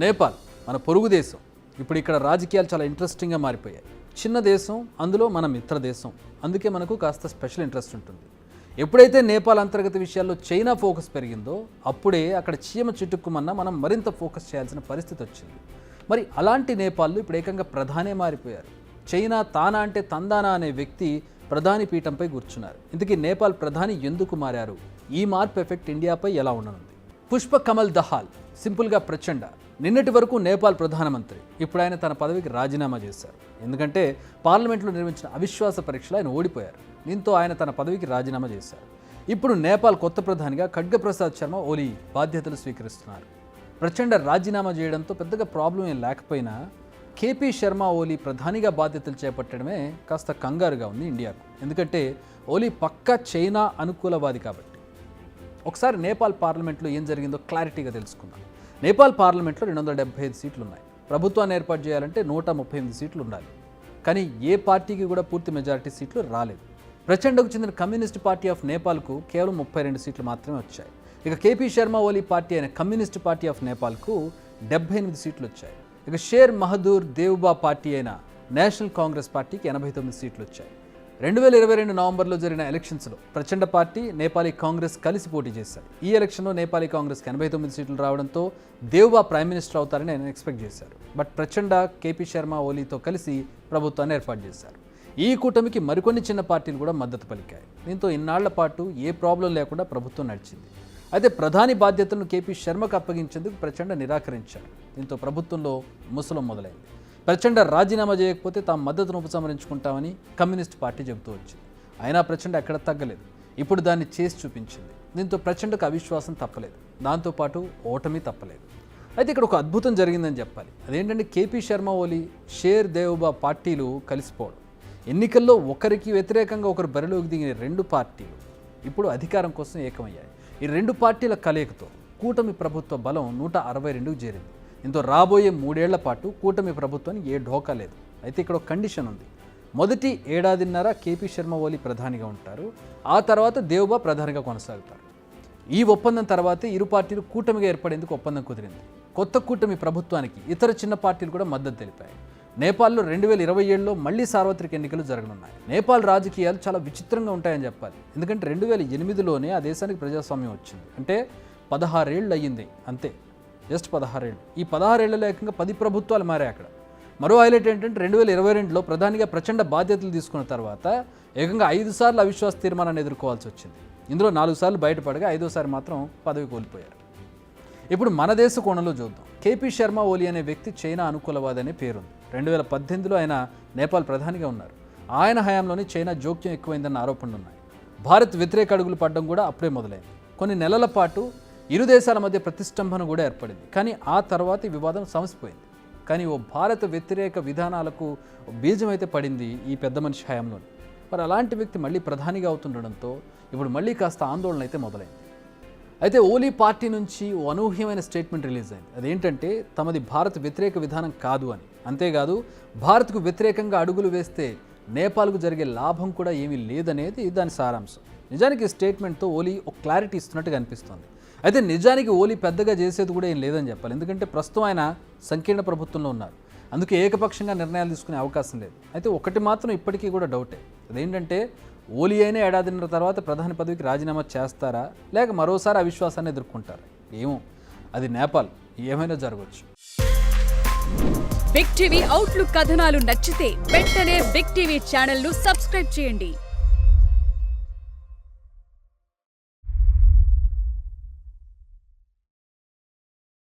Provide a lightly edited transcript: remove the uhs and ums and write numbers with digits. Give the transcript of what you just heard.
నేపాల్ మన పొరుగు దేశం. ఇప్పుడు ఇక్కడ రాజకీయాలు చాలా ఇంట్రెస్టింగ్గా మారిపోయాయి. చిన్న దేశం, అందులో మన మిత్ర దేశం, అందుకే మనకు కాస్త స్పెషల్ ఇంట్రెస్ట్ ఉంటుంది. ఎప్పుడైతే నేపాల్ అంతర్గత విషయాల్లో చైనా ఫోకస్ పెరిగిందో అప్పుడే అక్కడ చీమ చిటుక్కుమన్నా మనం మరింత ఫోకస్ చేయాల్సిన పరిస్థితి వచ్చింది. మరి అలాంటి నేపాల్లో ఇప్పుడు ఏకంగా ప్రధానే మారిపోయారు. చైనా తానా అంటే తందానా అనే వ్యక్తి ప్రధాని పీఠంపై కూర్చున్నారు. ఇందుకే నేపాల్ ప్రధాని ఎందుకు మారారు? ఈ మార్పు ఎఫెక్ట్ ఇండియాపై ఎలా ఉండనుంది? పుష్ప కమల్ దహాల్, సింపుల్గా ప్రచండ, నిన్నటి వరకు నేపాల్ ప్రధానమంత్రి. ఇప్పుడు ఆయన తన పదవికి రాజీనామా చేశారు. ఎందుకంటే పార్లమెంట్లో నిర్వహించిన అవిశ్వాస పరీక్షలో ఆయన ఓడిపోయారు. దీంతో ఆయన తన పదవికి రాజీనామా చేశారు. ఇప్పుడు నేపాల్ కొత్త ప్రధానిగా ఖడ్గ ప్రసాద్ శర్మ ఓలీ బాధ్యతలు స్వీకరిస్తున్నారు. ప్రచండ రాజీనామా చేయడంతో పెద్దగా ప్రాబ్లం ఏం లేకపోయినా కేపీ శర్మ ఓలీ ప్రధానిగా బాధ్యతలు చేపట్టడమే కాస్త కంగారుగా ఉంది ఇండియాకు. ఎందుకంటే ఓలీ పక్కా చైనా అనుకూలవాది కాబట్టి. ఒకసారి నేపాల్ పార్లమెంట్లో ఏం జరిగిందో క్లారిటీగా తెలుసుకుందాం. నేపాల్ పార్లమెంట్లో 275 సీట్లు ఉన్నాయి. ప్రభుత్వాన్ని ఏర్పాటు చేయాలంటే 138 సీట్లు ఉండాలి. కానీ ఏ పార్టీకి కూడా పూర్తి మెజారిటీ సీట్లు రాలేదు. ప్రచండకు చెందిన కమ్యూనిస్ట్ పార్టీ ఆఫ్ నేపాల్కు కేవలం 32 సీట్లు మాత్రమే వచ్చాయి. ఇక కేపీ శర్మ ఓలీ పార్టీ అయిన కమ్యూనిస్ట్ పార్టీ ఆఫ్ నేపాల్కు 78 సీట్లు వచ్చాయి. ఇక షేర్ మహదూర్ దేవ్బా పార్టీ అయిన నేషనల్ కాంగ్రెస్ పార్టీకి 89 సీట్లు వచ్చాయి. 2022 నవంబర్లో జరిగిన ఎలక్షన్స్లో ప్రచండ పార్టీ, నేపాలీ కాంగ్రెస్ కలిసి పోటీ చేశారు. ఈ ఎలక్షన్లో నేపాలీ కాంగ్రెస్కి 89 సీట్లు రావడంతో దేవ్బా ప్రైమ్ మినిస్టర్ అవుతారని ఆయన ఎక్స్పెక్ట్ చేశారు. బట్ ప్రచండ కేపీ శర్మ ఓలీతో కలిసి ప్రభుత్వాన్ని ఏర్పాటు చేశారు. ఈ కూటమికి మరికొన్ని చిన్న పార్టీలు కూడా మద్దతు పలికాయి. దీంతో ఇన్నాళ్ల పాటు ఏ ప్రాబ్లం లేకుండా ప్రభుత్వం నడిచింది. అయితే ప్రధాని బాధ్యతలను కేపీ శర్మకు అప్పగించేందుకు ప్రచండ నిరాకరించారు. దీంతో ప్రభుత్వంలో ముసలం మొదలైంది. ప్రచండ రాజీనామా చేయకపోతే తాము మద్దతును ఉపసంహరించుకుంటామని కమ్యూనిస్ట్ పార్టీ చెబుతూ వచ్చింది. అయినా ప్రచండ ఎక్కడ తగ్గలేదు. ఇప్పుడు దాన్ని చేసి చూపించింది. దీంతో ప్రచండకు అవిశ్వాసం తప్పలేదు, దాంతోపాటు ఓటమి తప్పలేదు. అయితే ఇక్కడ ఒక అద్భుతం జరిగిందని చెప్పాలి. అదేంటంటే కేపీ శర్మ ఓలీ, షేర్ దేవ్బా పార్టీలు కలిసిపోవడం. ఎన్నికల్లో ఒకరికి వ్యతిరేకంగా ఒకరు బరిలోకి దిగిన రెండు పార్టీలు ఇప్పుడు అధికారం కోసం ఏకమయ్యాయి. ఈ రెండు పార్టీల కలయికతో కూటమి ప్రభుత్వ బలం 162కు చేరింది. దీంతో రాబోయే 3 ఏళ్ల పాటు కూటమి ప్రభుత్వానికి ఏ ఢోకా లేదు. అయితే ఇక్కడ ఒక కండిషన్ ఉంది. మొదటి ఏడాదిన్నర కేపీ శర్మ ఓలీ ప్రధానిగా ఉంటారు. ఆ తర్వాత దేవ్బా ప్రధానిగా కొనసాగుతారు. ఈ ఒప్పందం తర్వాతే ఇరు పార్టీలు కూటమిగా ఏర్పడేందుకు ఒప్పందం కుదిరింది. కొత్త కూటమి ప్రభుత్వానికి ఇతర చిన్న పార్టీలు కూడా మద్దతు తెలిపాయి. నేపాల్లో 2027లో మళ్లీ సార్వత్రిక ఎన్నికలు జరగనున్నాయి. నేపాల్ రాజకీయాలు చాలా విచిత్రంగా ఉంటాయని చెప్పాలి. ఎందుకంటే 2008లోనే ఆ దేశానికి ప్రజాస్వామ్యం వచ్చింది. అంటే 16 ఏళ్ళు అయ్యింది అంతే, జస్ట్ 16 ఏళ్ళు. ఈ 16 ఏళ్లలో ఏకంగా 10 ప్రభుత్వాలు మారాయి అక్కడ. మరో హైలైట్ ఏంటంటే 2022లో ప్రధానిగా ప్రచండ బాధ్యతలు తీసుకున్న తర్వాత ఏకంగా 5 సార్లు అవిశ్వాస తీర్మానాన్ని ఎదుర్కోవాల్సి వచ్చింది. ఇందులో 4 సార్లు బయటపడగా 5వసారి మాత్రం పదవి కోల్పోయారు. ఇప్పుడు మన దేశ కోణంలో చూద్దాం. కేపీ శర్మ ఓలీ అనే వ్యక్తి చైనా అనుకూలవాది అనే పేరుంది. 2018లో ఆయన నేపాల్ ప్రధానిగా ఉన్నారు. ఆయన హయాంలోనే చైనా జోక్యం ఎక్కువైందన్న ఆరోపణలు ఉన్నాయి. భారత్ వ్యతిరేక అడుగులు పడడం కూడా అప్పుడే మొదలైంది. కొన్ని నెలల పాటు ఇరు దేశాల మధ్య ప్రతిష్టంభన కూడా ఏర్పడింది. కానీ ఆ తర్వాత ఈ వివాదం సమసిపోయింది. కానీ ఓ భారత వ్యతిరేక విధానాలకు బీజం అయితే పడింది ఈ పెద్ద మనిషి హయాంలోనే. మరి అలాంటి వ్యక్తి మళ్ళీ ప్రధానిగా అవుతుండడంతో ఇప్పుడు మళ్ళీ కాస్త ఆందోళన అయితే మొదలైంది. అయితే ఓలీ పార్టీ నుంచి ఓ అనూహ్యమైన స్టేట్మెంట్ రిలీజ్ అయింది. అదేంటంటే తమది భారత్ వ్యతిరేక విధానం కాదు అని. అంతేకాదు భారత్కు వ్యతిరేకంగా అడుగులు వేస్తే నేపాల్కు జరిగే లాభం కూడా ఏమీ లేదనేది దాని సారాంశం. నిజానికి స్టేట్మెంట్తో ఓలీ ఒక క్లారిటీ ఇస్తున్నట్టుగా అనిపిస్తోంది. అయితే నిజానికి ఓలీ పెద్దగా చేసేది కూడా ఏం లేదని చెప్పాలి. ఎందుకంటే ప్రస్తుతం ఆయన సంకీర్ణ ప్రభుత్వంలో ఉన్నారు. అందుకే ఏకపక్షంగా నిర్ణయాలు తీసుకునే అవకాశం లేదు. అయితే ఒకటి మాత్రం ఇప్పటికీ కూడా డౌటే. అదేంటంటే ఓలీ అయినా ఏడాదిన్నర తర్వాత ప్రధాని పదవికి రాజీనామా చేస్తారా, లేక మరోసారి అవిశ్వాసాన్ని ఎదుర్కొంటారా? ఏమో, అది నేపాల్, ఏమైనా జరగవచ్చు. బిగ్ టీవీ అవుట్లుక్ కథనాలు నచ్చితే వెంటనే బిగ్ టీవీ ఛానల్ ను సబ్స్క్రైబ్ చేయండి.